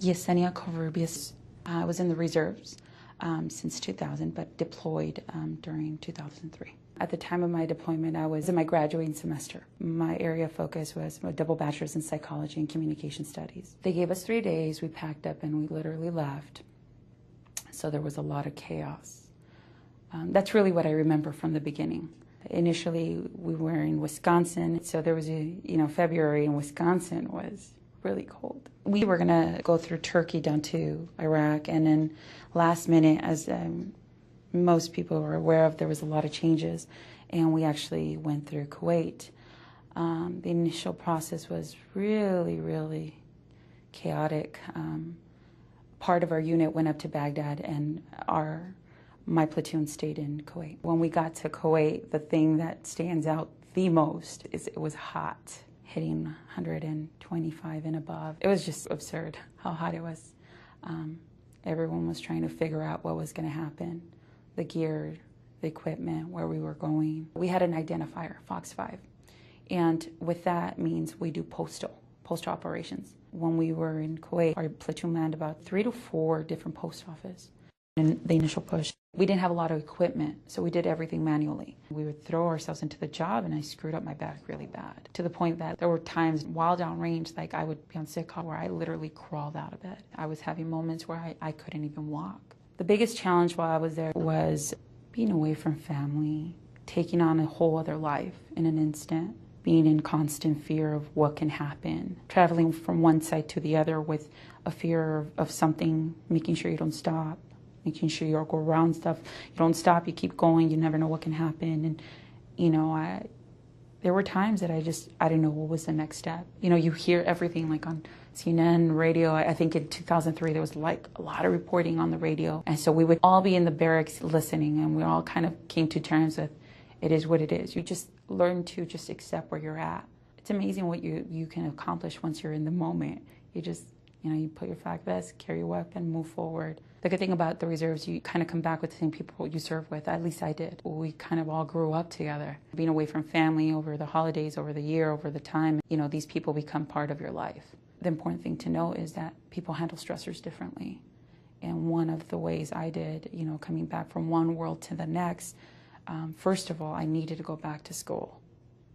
Yesenia Covarrubias. I was in the reserves since 2000, but deployed during 2003. At the time of my deployment, I was in my graduating semester. My area of focus was a double bachelor's in psychology and communication studies. They gave us 3 days, we packed up and we literally left. So there was a lot of chaos. That's really what I remember from the beginning. Initially, we were in Wisconsin, so there was February in Wisconsin was really cold. We were gonna go through Turkey down to Iraq, and then last minute, as most people were aware of, there was a lot of changes, and we actually went through Kuwait. The initial process was really, really chaotic. Part of our unit went up to Baghdad, and my platoon stayed in Kuwait. When we got to Kuwait, the thing that stands out the most is it was hot, hitting 125 and above. It was just absurd how hot it was. Everyone was trying to figure out what was going to happen, the gear, the equipment, where we were going. We had an identifier, Fox 5, and with that means we do postal operations. When we were in Kuwait, our platoon landed about 3 to 4 different post offices. In the initial push, we didn't have a lot of equipment, so we did everything manually. We would throw ourselves into the job, and I screwed up my back really bad, to the point that there were times while downrange, like I would be on sick call, where I literally crawled out of bed. I was having moments where I couldn't even walk. The biggest challenge while I was there was being away from family, taking on a whole other life in an instant, being in constant fear of what can happen, traveling from one side to the other with a fear of something, making sure you don't stop, making sure you go around stuff. You don't stop, you keep going, you never know what can happen. And, there were times that I didn't know what was the next step. You hear everything like on CNN, radio. I think in 2003 there was like a lot of reporting on the radio. And so we would all be in the barracks listening, and we all kind of came to terms with it is what it is. You just learn to just accept where you're at. It's amazing what you can accomplish once you're in the moment. You just, you put your flak vest, carry your weapon, move forward. The good thing about the reserves, you kind of come back with the same people you serve with. At least I did. We kind of all grew up together. Being away from family over the holidays, over the year, over the time, these people become part of your life. The important thing to know is that people handle stressors differently. And one of the ways I did, coming back from one world to the next, first of all, I needed to go back to school.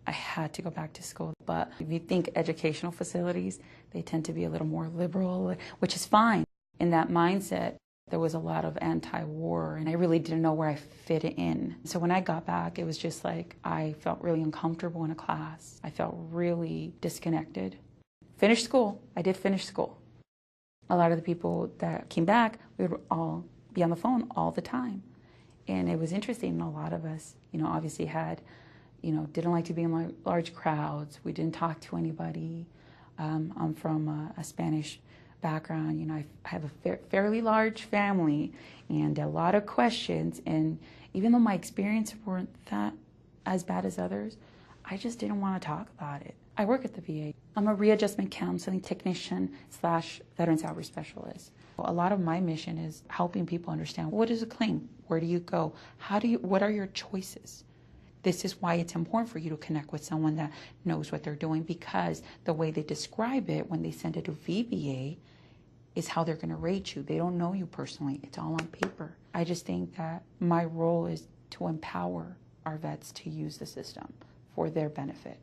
I had to go back to school. But if you think educational facilities, they tend to be a little more liberal, which is fine. In that mindset, there was a lot of anti-war, and I really didn't know where I fit in. So when I got back, it was just like I felt really uncomfortable in a class. I felt really disconnected. Finished school. I did finish school. A lot of the people that came back, we would all be on the phone all the time. And it was interesting. A lot of us, obviously had, didn't like to be in large crowds. We didn't talk to anybody. I'm from a Spanish background. I have a fairly large family and a lot of questions. And even though my experience weren't that as bad as others, I just didn't want to talk about it. I work at the VA. I'm a readjustment counseling technician / veterans outreach specialist. A lot of my mission is helping people understand, what is a claim? Where do you go? What are your choices? This is why it's important for you to connect with someone that knows what they're doing, because the way they describe it when they send it to VBA is how they're going to rate you. They don't know you personally. It's all on paper. I just think that my role is to empower our vets to use the system for their benefit.